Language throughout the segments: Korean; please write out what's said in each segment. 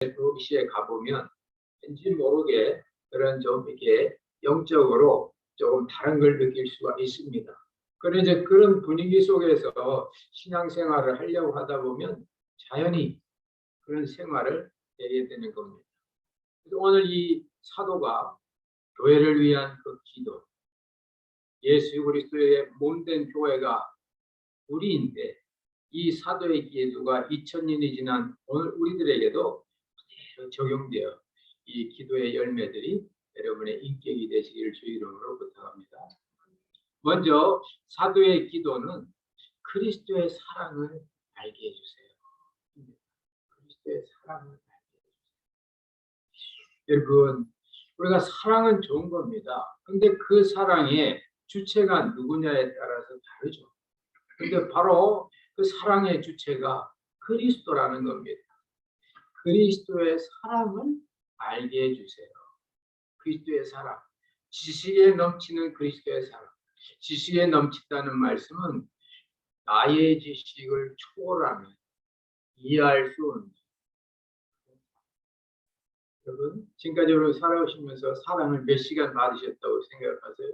도시에 가보면 왠지 모르게 그런 좀 이렇게 영적으로 조금 다른 걸 느낄 수가 있습니다. 그런 이제 그런 분위기 속에서 신앙생활을 하려고 하다 보면 자연히 그런 생활을 하게 되는 겁니다. 그래서 오늘 이 사도가 교회를 위한 그 기도, 예수 그리스도의 몸된 교회가 우리인데 이 사도의 기도가 2000년이 지난 오늘 우리들에게도 그대로 적용되어 이 기도의 열매들이 여러분의 인격이 되시기를 주 이름으로 부탁합니다. 먼저 사도의 기도는 그리스도의 사랑을 알게 해주세요. 그리스도의 사랑을 알게 해주세요. 여러분, 우리가 사랑은 좋은 겁니다. 근데 그 사랑의 주체가 누구냐에 따라서 다르죠. 근데 바로 그 사랑의 주체가 그리스도라는 겁니다. 그리스도의 사랑을 알게 해주세요. 그리스도의 사랑, 지식에 넘치는 그리스도의 사랑. 지식에 넘친다는 말씀은 나의 지식을 초월하면 이해할 수 없는. 여러분, 지금까지 살아오시면서 사랑을 몇 시간 받으셨다고 생각하세요?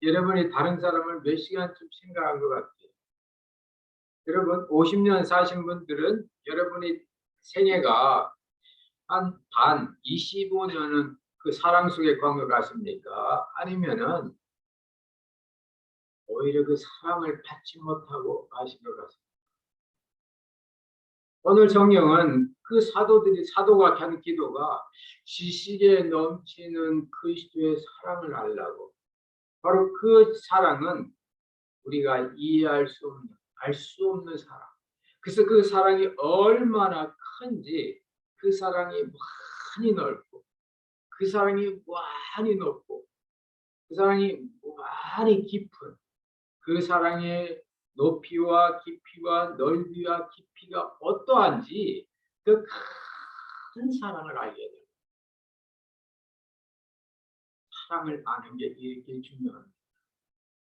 여러분이 다른 사람을 몇 시간쯤 생각한 것 같아요? 여러분, 50년 사신 분들은 여러분이 생애가 한 반, 25년은 그 사랑 속에 관계 같습니까? 아니면은 오히려 그 사랑을 받지 못하고 가신 것 같습니다. 오늘 성경은 그 사도가 하는 기도가 지식에 넘치는 그리스도의 사랑을 알라고. 바로 그 사랑은 우리가 이해할 수 없는, 알 수 없는 사랑. 그래서 그 사랑이 얼마나 큰지, 그 사랑이 많이 넓고, 그 사랑이 많이 높고, 그 사랑이 많이 깊은, 그 사랑의 높이와 깊이와 넓이와 깊이가 어떠한지 그 큰 사랑을 알게 돼요. 사랑을 아는 게 이렇게 중요합니다.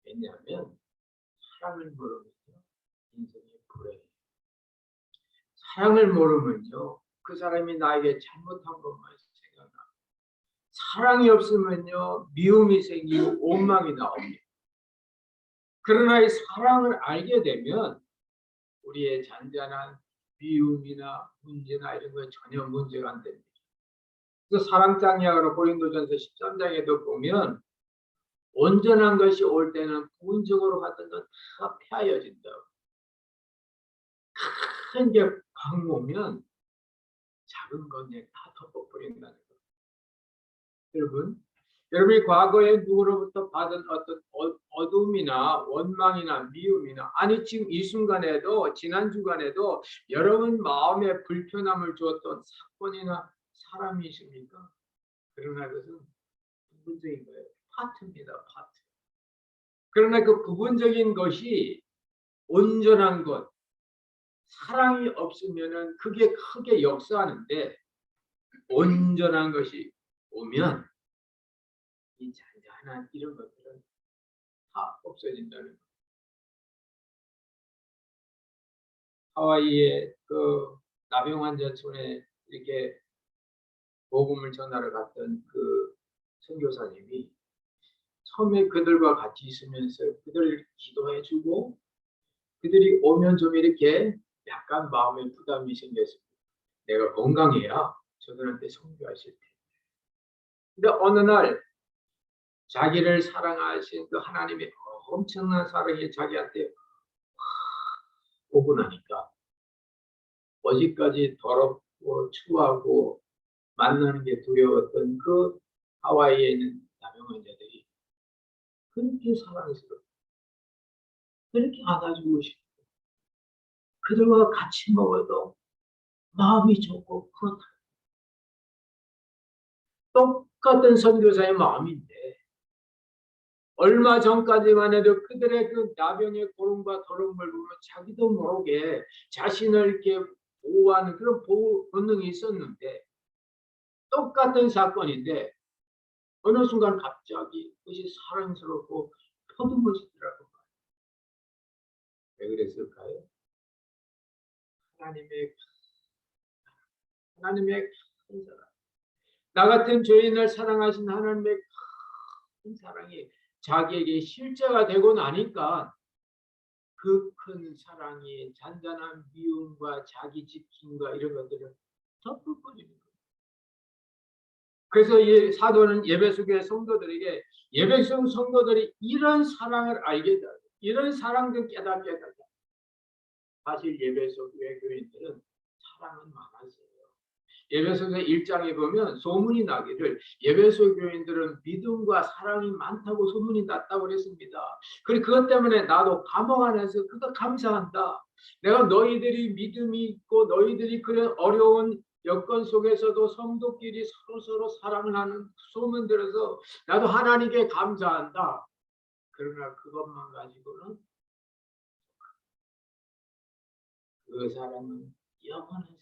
왜냐하면 사랑을 모르면요, 인생이 불행해요. 사랑을 모르면요, 그 사람이 나에게 잘못한 것만 생각나. 사랑이 없으면요, 미움이 생기고 원망이 나옵니다. 그러나 이 사랑을 알게 되면 우리의 잔잔한 미움이나 문제나 이런 건 전혀 문제가 안 됩니다. 그래서 사랑장약으로 고린도전서 13장에도 보면 온전한 것이 올 때는 부분적으로 같은 건 다 폐하여진다고. 큰 게 방 오면 작은 건에 다 덮어버린다는 거예요. 여러분이 과거에 누구로부터 받은 어떤 어둠이나 원망이나 미움이나, 아니 지금 이 순간에도 지난 주간에도 여러분 마음에 불편함을 주었던 사건이나 사람이 있습니까? 그러나 그것은 부분적인 거예요. 파트입니다. 파트. 그러나 그 부분적인 것이 온전한 것, 사랑이 없으면은 그게 크게 역사하는데, 온전한 것이 오면 이 잔잔한 이런 것들은 다 없어진다는 거예요. 하와이의 그 나병 환자촌에 이렇게 복음을 전하러 갔던 그 선교사님이 처음에 그들과 같이 있으면서 그들 기도해주고, 그들이 오면 좀 이렇게 약간 마음에 부담이 생겼습니다. 내가 건강해야 저들한테 선교하실 텐데. 근데 어느 날 자기를 사랑하신 그 하나님의 엄청난 사랑이 자기한테 오고 나니까 어제까지 더럽고 추하고 만나는 게 두려웠던 그 하와이에 있는 나병 환자들이 그렇게 사랑스럽고 그렇게 안아주고 싶고 그들과 같이 먹어도 마음이 좋고 그렇다. 똑같은 선교사의 마음인데 얼마 전까지만 해도 그들의 그 나병의 고름과 더러움을 보면 자기도 모르게 자신을 이렇게 보호하는 그런 보호 본능이 있었는데, 똑같은 사건인데 어느 순간 갑자기 그것이 사랑스럽고 터듬어지더라고요. 왜 그랬을까요? 하나님의 하나님의 큰 사랑. 나 같은 죄인을 사랑하신 하나님의 큰 사랑이 자기에게 실제가 되고 나니까 그 큰 사랑이 잔잔한 미움과 자기 지킴과 이런 것들을 덮어버리는 거예요. 그래서 이 사도는 예배소 교회 성도들에게 예배소 성도들이 이런 사랑을 알게 되고 이런 사랑을 깨닫게 되고 사실 예배소 교회 교인들은 사랑은 많았어요. 예배소서 1장에 보면 소문이 나기를 예배소 교인들은 믿음과 사랑이 많다고 소문이 났다고 그랬습니다. 그리고 그것 때문에 나도 감옥 안에서 그거 감사한다. 내가 너희들이 믿음이 있고 너희들이 그런 어려운 여건 속에서도 성도끼리 서로 사랑을 하는 소문 들어서 나도 하나님께 감사한다. 그러나 그것만 가지고는 그 사랑은 영원한 사랑.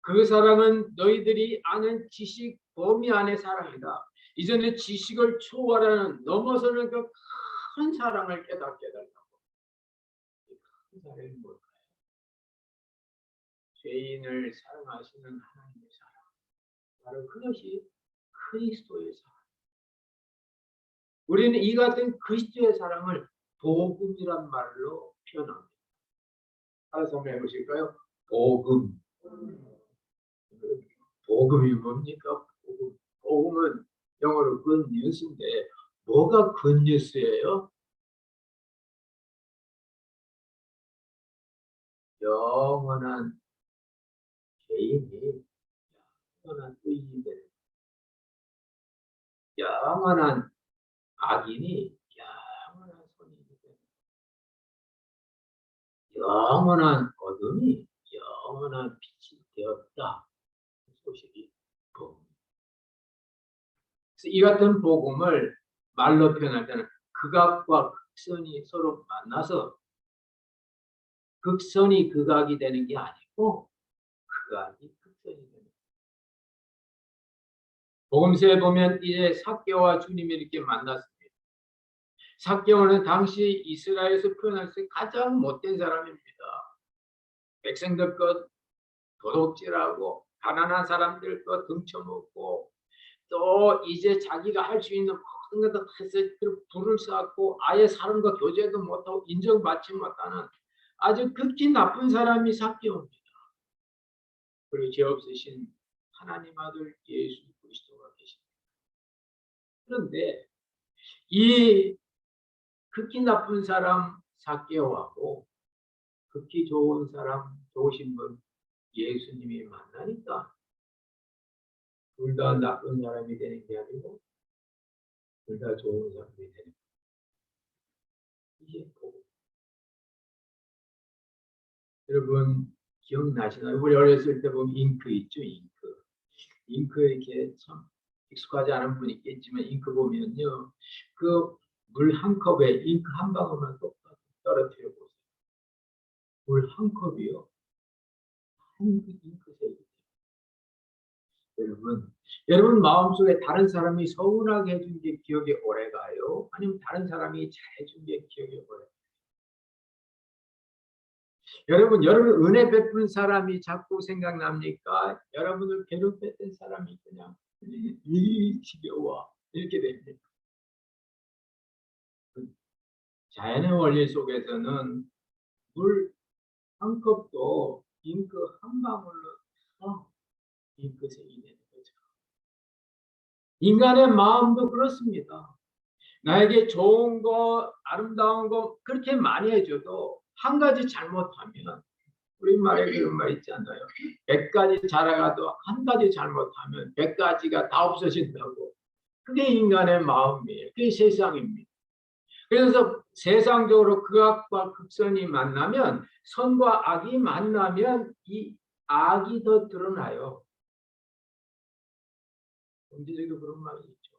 그 사랑은 너희들이 아는 지식 범위 안의 사랑이다. 이전에 지식을 초월하는 넘어서는 그 큰 사랑을 깨닫게 해달라고. 큰 사랑이 뭘까요? 죄인을 사랑하시는 하나님의 사랑. 바로 그것이 그리스도의 사랑. 우리는 이 같은 그리스도의 사랑을 복음이란 말로 표현합니다. 따라서 한번 해보실까요? 복음. 복음이 뭡니까? 복음은 영어로 good news인데 뭐가 good news예요? 영원한 개인이 영원한 의인이 되는, 영원한 악인이 영원한 선인이 되는, 영원한 어둠이 영원한 빛이 되었다. 소식이 복음. 그래서 이 같은 복음을 말로 표현할 때는 극악과 극선이 서로 만나서 극선이 극악이 되는 게 아니고 극악이 극선이 되는 거예요. 복음서에 보면 이제 삭개오와 주님이 이렇게 만났습니다. 삭개오는 당시 이스라엘에서 표현할 때 가장 못된 사람입니다. 백성들 것 도둑질하고 가난한 사람들 것 등쳐먹고 또 이제 자기가 할 수 있는 모든 것도 해서 불을 쌓고 아예 사람과 교제도 못하고 인정받지 못하는 아주 극히 나쁜 사람이 삭개오입니다. 그리고 죄 없으신 하나님 아들 예수 그리스도가 계십니다. 그런데 이 극히 나쁜 사람 삭개오하고 극히 좋은 사람, 좋으신 분 예수님이 만나니까 둘 다 나쁜 사람이 되는 게 아니고 둘 다 좋은 사람이 되는 거예요. 이게 복음. 여러분 기억나시나요? 우리 어렸을 때 보면 잉크 있죠, 잉크. 잉크 이렇게 참 익숙하지 않은 분이 있겠지만 잉크 보면요, 그 물 한 컵에 잉크 한 방울만 똑같이 떨어뜨려 보세요. 물 한 컵이요, 한 잉크색이. 여러분 마음속에 다른 사람이 서운하게 해준 게 기억에 오래가요? 아니면 다른 사람이 잘해준 게 기억에 오래? 여러분 은혜 베푼 사람이 자꾸 생각납니까? 여러분을 괴롭혔던 사람이 그냥 이 지겨워 이렇게 됩니다. 자연의 원리 속에서는 물 한 컵도 잉크 한 방울로 잉크색이 되는 거죠. 인간의 마음도 그렇습니다. 나에게 좋은 거, 아름다운 거 그렇게 많이 해줘도 한 가지 잘못하면, 우리말에 그런 말 있잖아요. 100가지 자라가도 한 가지 잘못하면 100가지가 다 없어진다고. 그게 인간의 마음이에요. 그게 세상입니다. 그래서 세상적으로 극악과 극선이 만나면, 선과 악이 만나면 이 악이 더 드러나요. 경제적으로 그런 말이 있죠.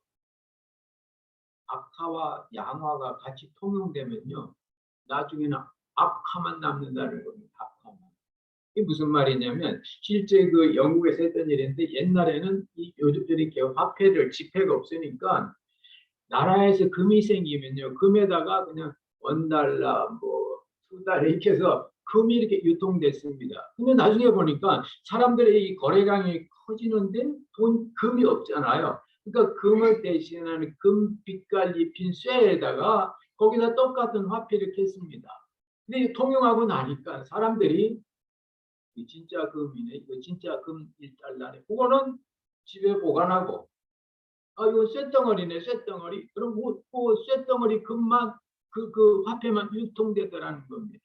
악화와 양화가 같이 통용되면요, 나중에는 악화만 남는다는 겁니다. 악화만. 이게 무슨 말이냐면, 실제 그 영국에서 했던 일인데, 옛날에는 요즘 이렇게 화폐를, 지폐가 없으니까 나라에서 금이 생기면요, 금에다가 그냥 $1, $2 이렇게 해서 금이 이렇게 유통됐습니다. 근데 나중에 보니까 사람들의 이 거래량이 커지는데 금이 없잖아요. 그러니까 금을 대신하는 금빛깔 입힌 쇠에다가 거기다 똑같은 화폐를 켰습니다. 근데 통용하고 나니까 사람들이 이 진짜 금이네, 이거 진짜 금 1달러네. 그거는 집에 보관하고, 아, 이거 쇳덩어리네, 쇳덩어리. 그럼 쇳덩어리 금만, 그 화폐만 유통되더라는 겁니다.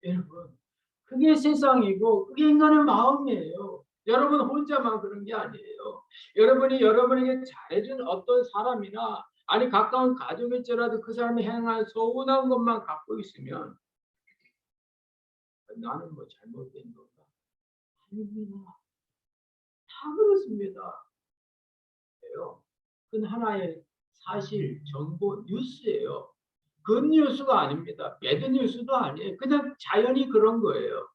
여러분, 그게 세상이고, 그게 인간의 마음이에요. 여러분 혼자만 그런 게 아니에요. 여러분이 여러분에게 잘해준 어떤 사람이나, 아니, 가까운 가족일지라도 그 사람이 행한 서운한 것만 갖고 있으면, 나는 뭐 잘못된 건가? 아닙니다. 다 그렇습니다. 그건 하나의 사실, 정보, 뉴스예요. good 뉴스가 아닙니다. bad 뉴스도 아니에요. 그냥 자연히 그런 거예요.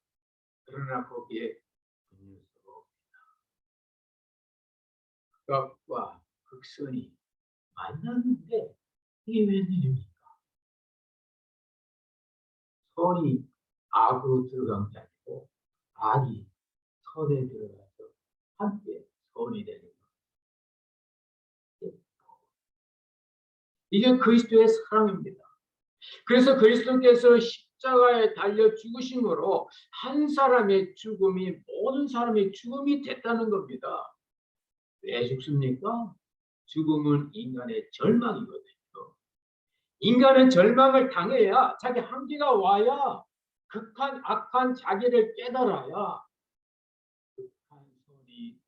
그러나 거기에 good 뉴스가 극과 극선이 만났는데 이게 웬일입니까? 선이 악으로 들어간 게 아니고 악이 선에 들어가서 함께 선이 되는 거예요. 이게 그리스도의 사랑입니다. 그래서 그리스도께서 십자가에 달려 죽으심으로 한 사람의 죽음이 모든 사람의 죽음이 됐다는 겁니다. 왜 죽습니까? 죽음은 인간의 절망이거든요. 인간은 절망을 당해야 자기 한계가 와야 극한 악한 자기를 깨달아야 극한 소리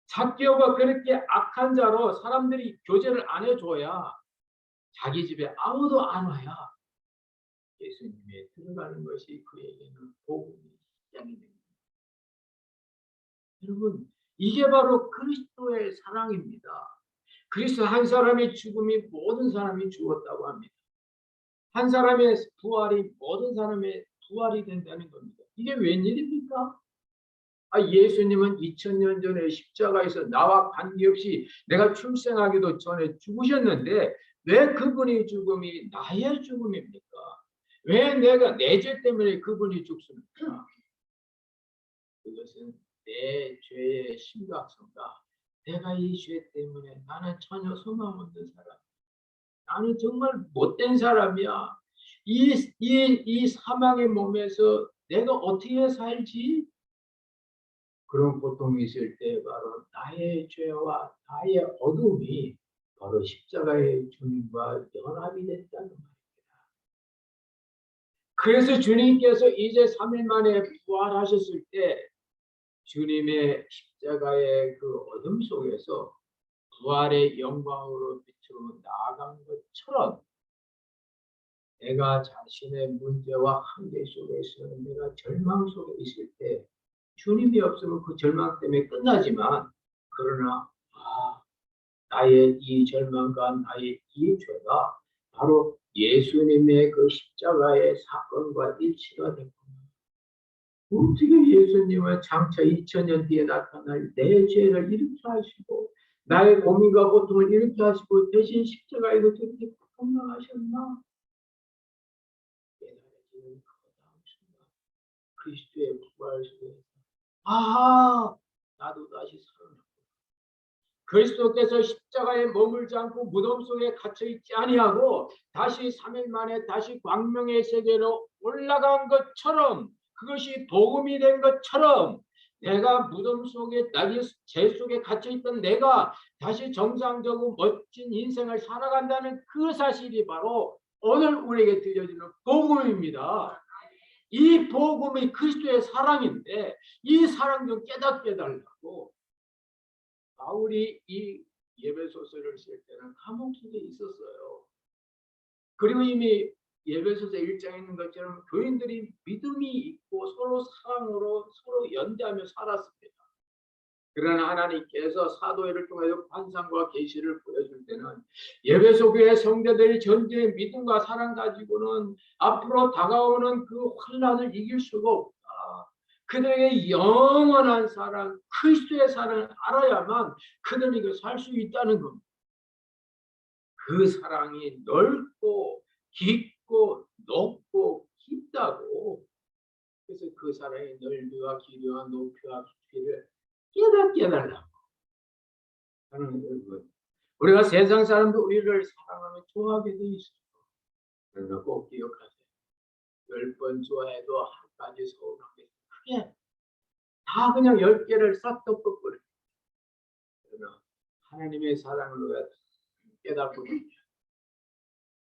삭개오가 그렇게 악한 자로 사람들이 교제를 안 해줘야 자기 집에 아무도 안 와야 예수님에 들어가는 것이 그에게는 복음이 시작이 됩니다. 여러분, 이게 바로 그리스도의 사랑입니다. 그리스도 한 사람의 죽음이 모든 사람이 죽었다고 합니다. 한 사람의 부활이 모든 사람의 부활이 된다는 겁니다. 이게 웬일입니까? 예수님은 2000년 전에 십자가에서 나와 관계없이 내가 출생하기도 전에 죽으셨는데 왜 그분의 죽음이 나의 죽음입니까? 왜 내가 내 죄 때문에 그분이 죽습니까? 그것은 내 죄의 심각성과 내가 이 죄 때문에 나는 전혀 소망 없는 사람, 나는 정말 못된 사람이야. 이 사망의 몸에서 내가 어떻게 살지? 그런 고통이 있을 때 바로 나의 죄와 나의 어둠이 바로 십자가의 주님과 연합이 됐다는 말입니다. 그래서 주님께서 이제 3일 만에 부활하셨을 때 주님의 십자가의 그 어둠 속에서 부활의 영광으로 빛으로 나아간 것처럼 내가 자신의 문제와 한계 속에서 내가 절망 속에 있을 때 주님이 없으면 그 절망 때문에 끝나지만 그러나 나의 이 절망과 나의 이 죄가 바로 예수님의 그 십자가의 사건과 일치가 됐구나. 어떻게 예수님은 장차 2000년 뒤에 나타날 내 죄를 일으켜 하시고 나의 고민과 고통을 일으켜 하시고 대신 십자가에서 저렇게 고통당하셨나? 깨달아지는 그 다음 순간 그리스도의 부활 속에서 나도 다시 살아났구나. 그리스도께서 십자가에 머물지 않고 무덤 속에 갇혀 있지 아니하고 다시 3일 만에 다시 광명의 세계로 올라간 것처럼 그것이 복음이 된 것처럼 내가 무덤 속에 죄 속에 갇혀 있던 내가 다시 정상적으로 멋진 인생을 살아간다는 그 사실이 바로 오늘 우리에게 들려지는 복음입니다. 이 복음이 그리스도의 사랑인데 이 사랑 좀 깨닫게 해달라고 바울이 이 예배소서를 쓸 때는 감옥 속에 있었어요. 그리고 이미 예배소서 1장에 있는 것처럼 교인들이 믿음이 있고 서로 사랑으로 서로 연대하며 살았습니다. 그러나 하나님께서 사도회를 통해서 환상과 계시를 보여줄 때는 예배소 교회 성도들이 전제의 믿음과 사랑 가지고는 앞으로 다가오는 그 환난을 이길 수가 없다. 그들에게 영원한 사랑, 그리스도의 사랑을 알아야만 그들에게 살 수 있다는 겁니다. 그 사랑이 넓고 깊고 깊고 높고 깊다고. 그래서 그 사랑의 넓이와 길이와 높이와 깊이를 깨닫게 해달라고. 저는 우리가 세상 사람도 우리를 사랑하면 좋아하게 돼 있어요. 그러나 꼭 기억하세요. 10번 좋아해도 한 가지 서운하게 크게 다 그냥 10개를 싹 덮어버려요. 그러나 하나님의 사랑을 깨닫고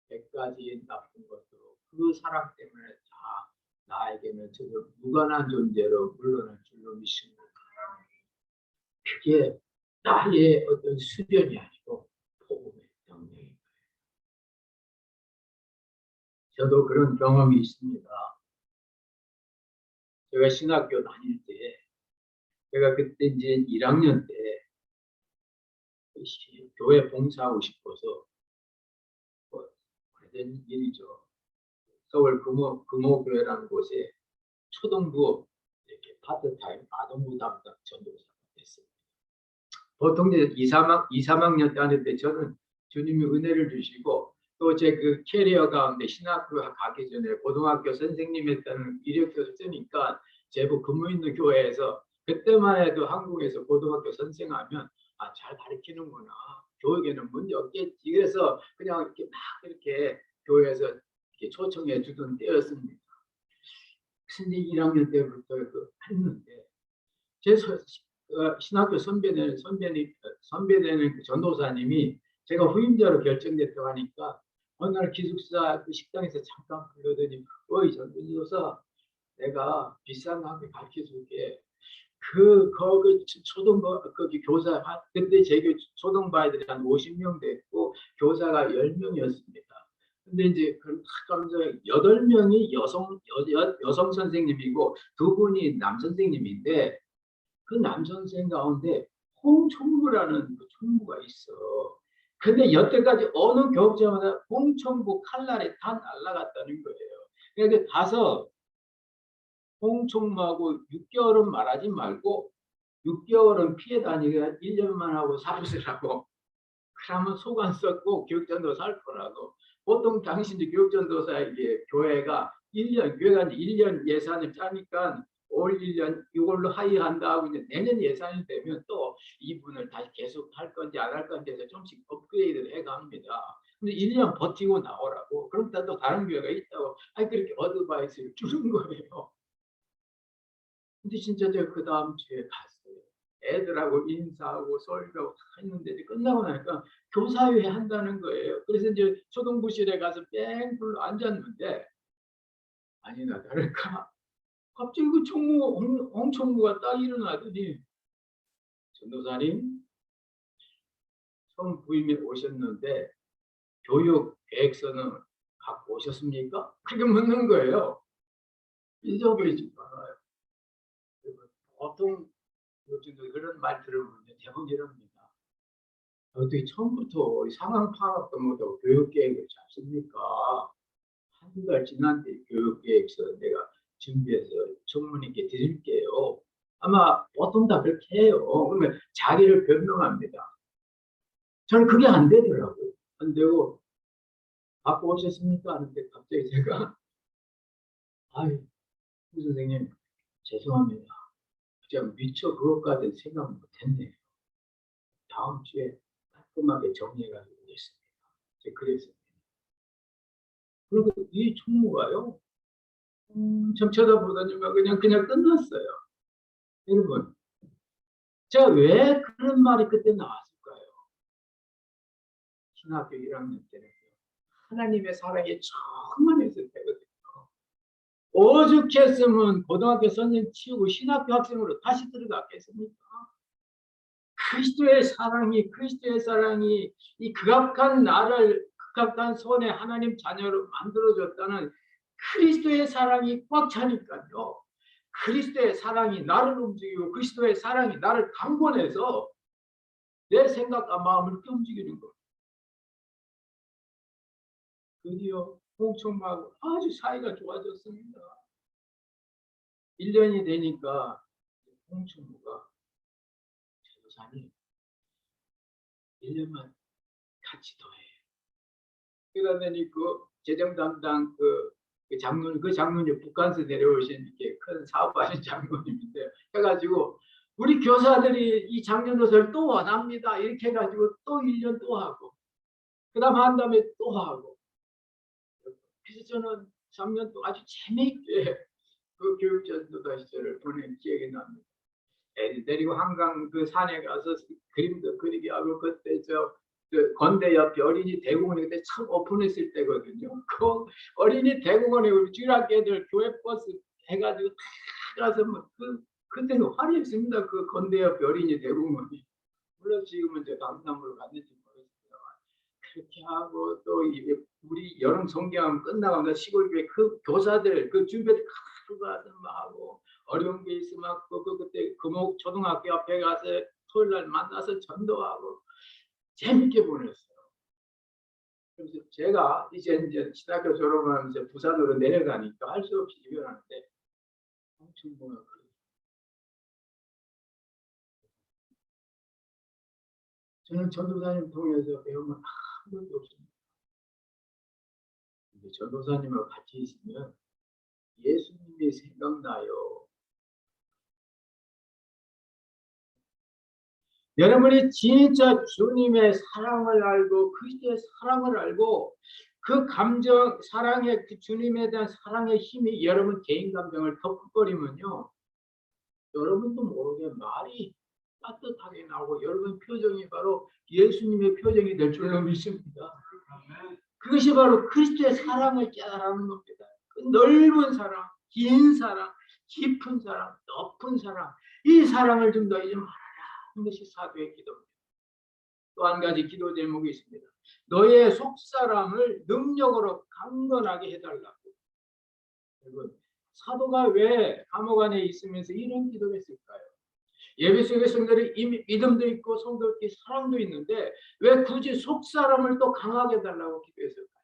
100가지 나쁜 것도 그 사랑 때문에 다 나에게는 저도 무관한 존재로 물러날 줄로 믿습니다. 그게 나의 어떤 수련이 아니고 복음의 명령인 거예요. 저도 그런 경험이 있습니다. 제가 신학교 다닐 때, 제가 그때 이제 1학년 때 교회 봉사하고 싶어서 오래된 일이죠. 서울 금호교회라는 곳에 초등부 이렇게 파트타임 아동부 담당 전도사가 됐습니다. 보통 이제 2, 3학년 때 하는데 저는 주님이 은혜를 주시고 또 제 그 캐리어 가운데 신학교 가기 전에 고등학교 선생님 했다는 이력서를 쓰니까 제부 근무 있는 교회에서 그때만 해도 한국에서 고등학교 선생하면 잘 가르치는구나. 교육에는 문제 없겠지. 그래서 그냥 이렇게 막 이렇게 교회에서 이렇게 초청해 주던 때였습니다. 근데 1학년 때부터 했는데 제 신학교 선배되는 그 전도사님이 제가 후임자로 결정됐다고 하니까 어느 날 기숙사 그 식당에서 잠깐 불러더니 어이 전도사 내가 비싼 학교 가르쳐줄게. 거기 초등부 거기 교사 그때 제 초등부 아이들이 한 50명 됐고 교사가 10명이었습니다. 근데 이제 그 하면서 8명이 여성 선생님이고 2분이 남 선생님인데 그 남 선생 가운데 홍총무라는 그 총무가 있어. 근데 여태까지 어느 교육자마다 홍총무 칼날에 다 날라갔다는 거예요. 그러니까 가서 홍총무하고 6개월은 말하지 말고 6개월은 피해 다니게 1년만 하고 사무실하고 그러면 속 안 썩고 교육전도 살 거라고. 보통 당신들 교육전도사에게 교회가 1년, 교회가 1년 예산을 짜니까 올 1년 이걸로 하이한다 하고 이제 내년 예산이 되면 또 이분을 다시 계속 할 건지 안 할 건지 해서 좀씩 업그레이드를 해갑니다. 근데 1년 버티고 나오라고. 그럼 또 다른 교회가 있다고. 그렇게 어드바이스를 주는 거예요. 근데 진짜 제가 그 다음 주에 갔어요. 애들하고 인사하고 설교하고 다 했는데 끝나고 나니까 교사회 한다는 거예요. 그래서 이제 초등부실에 가서 뺑 불러 앉았는데 아니나 다를까 갑자기 그 홍총무가 딱 일어나더니 전도사님 처음 부임에 오셨는데 교육 계획서는 갖고 오셨습니까? 그렇게 묻는 거예요. 잊어버리지 말아요. 보통 요즘도 그런 말 들으면 대부분 이럽니다. 어떻게 처음부터 상황 파악도 못하고 교육계획을 잡습니까? 한두 달 지났는데 교육계획서 내가 준비해서 총무님께 드릴게요. 아마 보통 다 그렇게 해요. 그러면 자기를 변명합니다. 저는 그게 안 되더라고요. 안 되고 갖고 오셨습니까? 하는데 갑자기 제가 아유 선생님 죄송합니다. 제가 미처 그것까지 생각 못했네요. 다음 주에 깔끔하게 정리해가지고 오겠습니다. 제가 그랬어요. 그리고 이 총무가요. 참 쳐다보더니만 그냥 끝났어요. 여러분, 제가 왜 그런 말이 그때 나왔을까요? 신학교 1학년 때는 하나님의 사랑이 충만했을 때거든요. 오죽했으면 고등학교 선생 치우고 신학교 학생으로 다시 들어갔겠습니까? 그리스도의 사랑이 이 극악한 나를 극악한 손에 하나님 자녀로 만들어줬다는 그리스도의 사랑이 꽉 차니까요. 그리스도의 사랑이 나를 움직이고 그리스도의 사랑이 나를 강권해서 내 생각과 마음을 이렇게 움직이는 거예요. 드디어 홍총무하고 아주 사이가 좋아졌습니다. 1년이 되니까 홍총무가 전도사님 1년만 같이 더 해요. 그러더니 그 재정 담당 그 장로님 북한에서 내려오신 이렇게 큰 사업하신 장로님인데 해가지고 우리 교사들이 이 작년도서를 또 원합니다. 이렇게 해가지고 또 1년 또 하고 그다음 한 다음에 또 하고 그래서 저는 3년 동안 아주 재미있게 그 교육전도사 시절을 보낸 기억이 납니다. 애들 데리고 한강 그 산에 가서 그림도 그리게 하고 그때 그 건대 옆에 어린이 대공원에 그때 참 오픈했을 때거든요. 그 어린이 대공원에 우리 주일학교 애들 교회 버스 해가지고 다 가서 뭐 그때는 화려했습니다. 그 건대 옆에 어린이 대공원이. 물론 지금은 이제 강남으로 갔는지 모르겠습니다. 그렇게 하고 또 우리 여름 성경하면 끝나가면 시골교회 그 교사들 그 주변에 가서 하고 어려운 게 있으면 그때 금옥 초등학교 앞에 가서 토요일 날 만나서 전도하고 재밌게 보냈어요. 그래서 제가 이제 신학교 졸업하면서 부산으로 내려가니까 할 수 없이 이별하는데 엄청 뭐야 저는 전도사님 통해서 배운 건 아무것도 없습니다. 근데 전도사님과 같이 있으면 예수님이 생각나요. 여러분이 진짜 주님의 사랑을 알고 그리스도의 사랑을 알고 그 감정 사랑의 그 주님에 대한 사랑의 힘이 여러분 개인 감정을 덮어버리면요 여러분도 모르게 말이 따뜻하게 나오고 여러분 표정이 바로 예수님의 표정이 될 줄로 믿습니다. 그것이 바로 그리스도의 사랑을 깨달아는 겁니다. 그 넓은 사랑, 긴 사랑, 깊은 사랑, 높은 사랑 이 사랑을 좀 너희 좀 하는 것이 사도의 기도입니다. 또 한 가지 기도 제목이 있습니다. 너의 속사람을 능력으로 강건하게 해달라고. 여러분, 사도가 왜 감옥 안에 있으면서 이런 기도를 했을까요? 예배 속의 성도들이 이미 믿음도 있고 성도들이 사랑도 있는데 왜 굳이 속사람을 또 강하게 해달라고 기도했을까요?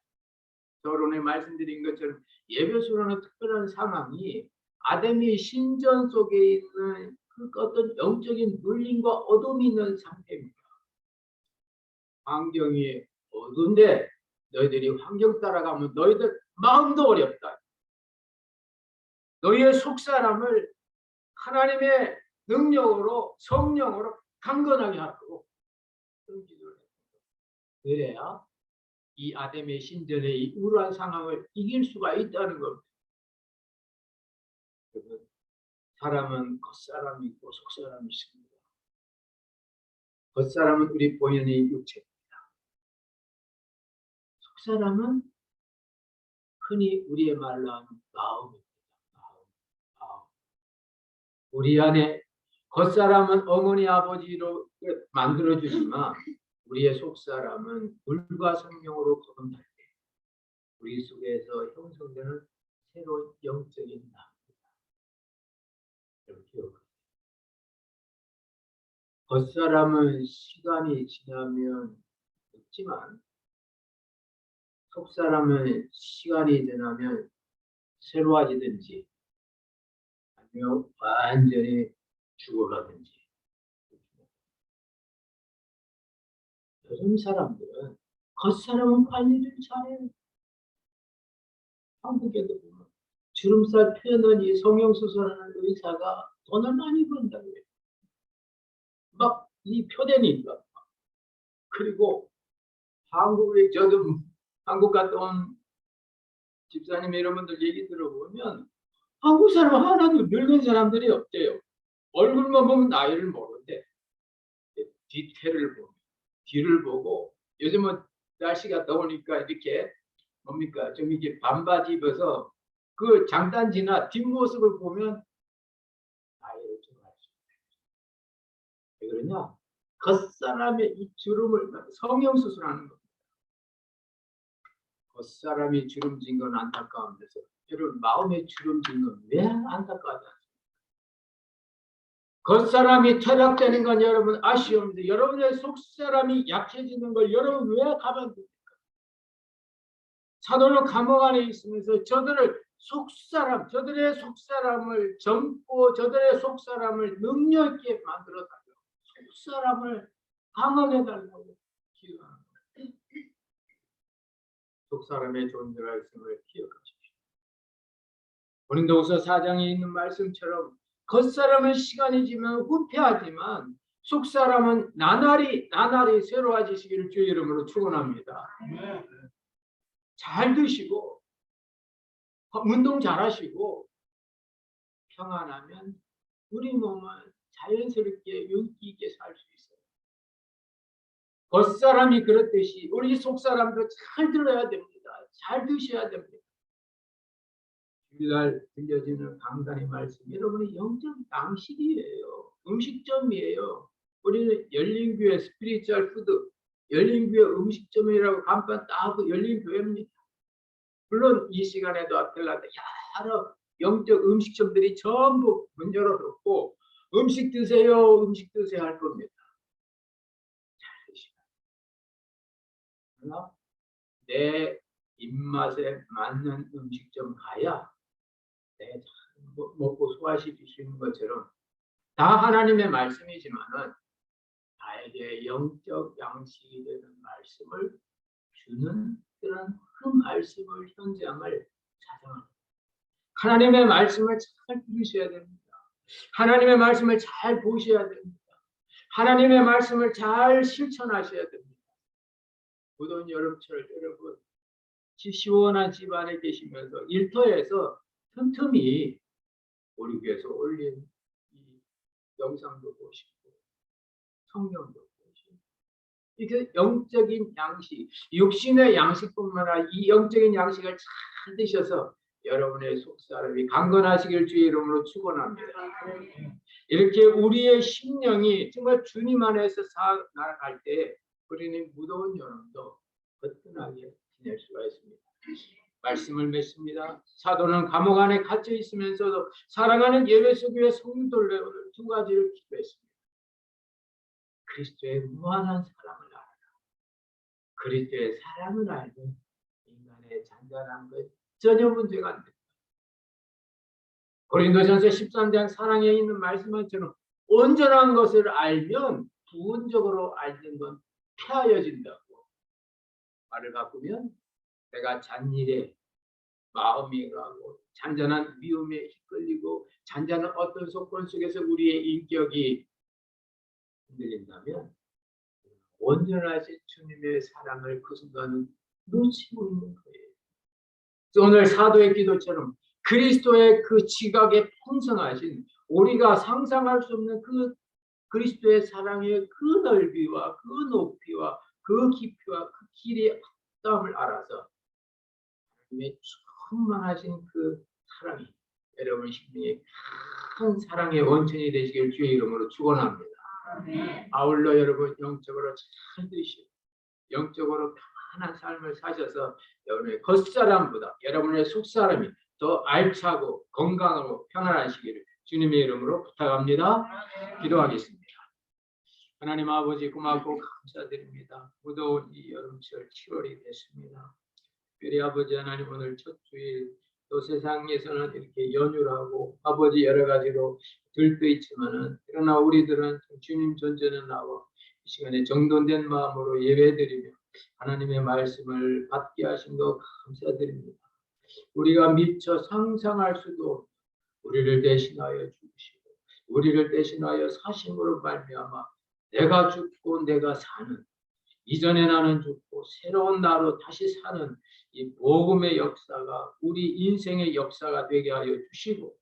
결혼에 말씀드린 것처럼 예배소라는 특별한 상황이 아담이 신전 속에 있는 그 어떤 영적인 눌림과 어둠이 있는 상태입니다. 환경이 어두운데 너희들이 환경 따라가면 너희들 마음도 어렵다. 너희의 속사람을 하나님의 능력으로 성령으로 강건하게 하라고 그런 기도를 했습니다. 그래야 이 아담의 신전의 이 우울한 상황을 이길 수가 있다는 겁니다. 사람은 겉사람이 있고 속사람이 있습니다. 겉사람은 우리 본연의 육체입니다. 속사람은 흔히 우리의 말로 하는 마음입니다. 마음. 우리 안에 겉사람은 어머니 아버지로 만들어주지만 우리의 속사람은 물과 성령으로 거듭날 때 우리 속에서 형성되는 새로운 영적인 나입니다. 이렇게 겉사람은 시간이 지나면 없지만 속사람은 시간이 지나면 새로워지든지 아니면 완전히 죽어가든지. 요즘 사람들은 겉사람은 관리를 잘해요. 한국에도 보면 주름살 표현한 이 성형수술하는 의사가 돈을 많이 번다고 해요. 막 이 표대니까. 그리고 한국에 저도 한국 갔다 온 집사님 여러분들 얘기 들어보면 한국 사람 하나도 늙은 사람들이 없대요. 얼굴만 보면 나이를 모르는데 뒤태를 보고 뒤를 보고 요즘은 날씨가 더우니까 이렇게 뭡니까 좀 이렇게 반바지 입어서 그 장단지나 뒷모습을 보면 나이를 좀 알 수 있어요. 왜 그러냐? 겉사람의 이 주름을 성형수술하는 겁니다. 겉사람이 주름진 건 안타까운데서 여러분 마음의 주름진 건 왜 안타까워하지 않습니까? 겉사람이 퇴락되는 건 여러분 아쉬운데 여러분의 속사람이 약해지는 걸 여러분 왜 가만둡니까? 사도는 감옥 안에 있으면서 저들의 속사람을 젊고 저들의 속사람을 능력 있게 만들어 달라고 속사람을 강하게 달라고 기도하는 거예요. 속사람의 존재할성을 기억하십시오. 고린도후서 4장에 있는 말씀처럼 겉사람은 시간이 지면 후패하지만 속사람은 나날이 새로워지시기를 주의 이름으로 축원합니다. 잘 드시고 운동 잘하시고 평안하면 우리 몸은 자연스럽게 윤기 있게 살 수 있어요. 겉사람이 그렇듯이 우리 속사람도 잘 들어야 됩니다. 잘 드셔야 됩니다. 주일날 들려지는 강단의 말씀, 여러분의 영적 양식이에요. 음식점이에요. 우리는 열린교회 스피리추얼 푸드, 열린교회 음식점이라고 간판 따고 열린교회입니다. 물론 이 시간에도 아틀란타 여러 영적 음식점들이 전부 문 열어놓고 음식 드세요, 음식 드세요 할 겁니다. 잘 드시라. 그러나 내 입맛에 맞는 음식점 가야 내 먹고 소화시킬 수 있는 것처럼 다 하나님의 말씀이지만은 나에게 영적 양식이 되는 말씀을 주는 그런 그 말씀을 현장을 찾아갑니다. 하나님의 말씀을 잘 들으셔야 됩니다. 하나님의 말씀을 잘 보셔야 됩니다. 하나님의 말씀을 잘 실천하셔야 됩니다. 무더운 여름철 여러분 시원한 집 안에 계시면서 일터에서 틈틈이 우리 교회에서 올린 이 영상도 보시고 성경도 보시고 이게 영적인 양식, 육신의 양식뿐만 아니라 이 영적인 양식을 잘 드셔서 여러분의 속사람이 강건하시길 주의 이름으로 축원합니다. 이렇게 우리의 심령이 정말 주님 안에서 살아갈 때 우리는 무더운 여름도 거뜬하게 지낼 수가 있습니다. 말씀을 맺습니다. 사도는 감옥 안에 갇혀 있으면서도 사랑하는 예배소 교회 성도들 두 가지를 기도했습니다. 그리스도의 무한한 사랑을 알아라. 그리스도의 사랑을 알면 인간의 잔잔한 것 전혀 문제가 안 됩니다. 고린도전서 13장 사랑에 있는 말씀처럼 온전한 것을 알면 부분적으로 알는 건 폐하여진다고. 말을 바꾸면 내가 잔일에 마음이 가고 잔잔한 미움에 이끌리고 잔잔한 어떤 속건 속에서 우리의 인격이 흔들린다면 온전하신 주님의 사랑을 그 순간은 놓치고 있는 거예요. 오늘 사도의 기도처럼 그리스도의 그 지각에 풍성하신 우리가 상상할 수 없는 그 그리스도의 사랑의 그 넓이와 그 높이와 그 깊이와 그 길이의 합담을 알아서 하나님의 충만하신 그 사랑이 여러분 심령에 큰 사랑의 원천이 되시길 주의 이름으로 축원합니다. 아울러 여러분 영적으로 잘 되시고 영적으로 편안한 삶을 사셔서 여러분의 겉사람보다 여러분의 속사람이 더 알차고 건강하고 편안하시기를 주님의 이름으로 부탁합니다. 기도하겠습니다. 하나님 아버지 고맙고 감사드립니다. 무더운 이 여름철 7월이 됐습니다. 특별히 아버지 하나님 오늘 첫 주일 또 세상에서는 이렇게 연휴라고 아버지 여러 가지로 들떠 있지만은 그러나 우리들은 주님 존재는 나와 이 시간에 정돈된 마음으로 예배드리며 하나님의 말씀을 받게 하신 것 감사드립니다. 우리가 미처 상상할 수도 우리를 대신하여 죽으시고 우리를 대신하여 사심으로 말미암아 내가 죽고 내가 사는 이전에 나는 죽고 새로운 나로 다시 사는 이 복음의 역사가 우리 인생의 역사가 되게 하여 주시고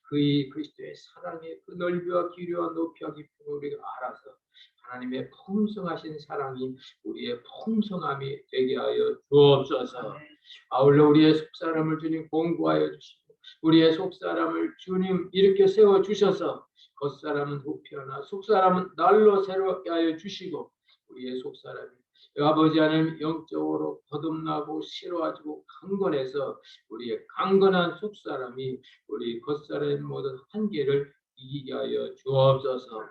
그의 그리스도의 사랑의 그 넓이와 길이와 높이와 깊이를 우리가 알아서 하나님의 풍성하신 사랑이 우리의 풍성함이 되게 하여 주옵소서. 아울러 우리의 속사람을 주님 공부하여 주시고 우리의 속사람을 주님 이렇게 세워주셔서 겉사람은 후피하나 속사람은 날로 새롭게 하여 주시고 우리의 속사람이 아버지 하나님 영적으로 거듭나고 싫어지고 강건해서 우리의 강건한 속사람이 우리 겉사람의 모든 한계를 이기게 하여 주옵소서.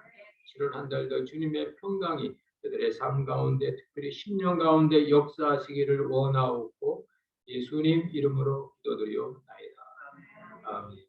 7월 한 달도 주님의 평강이 그들의 삶 가운데 특별히 10년 가운데 역사하시기를 원하옵고 예수님 이름으로 기도드리옵나이다. 아멘.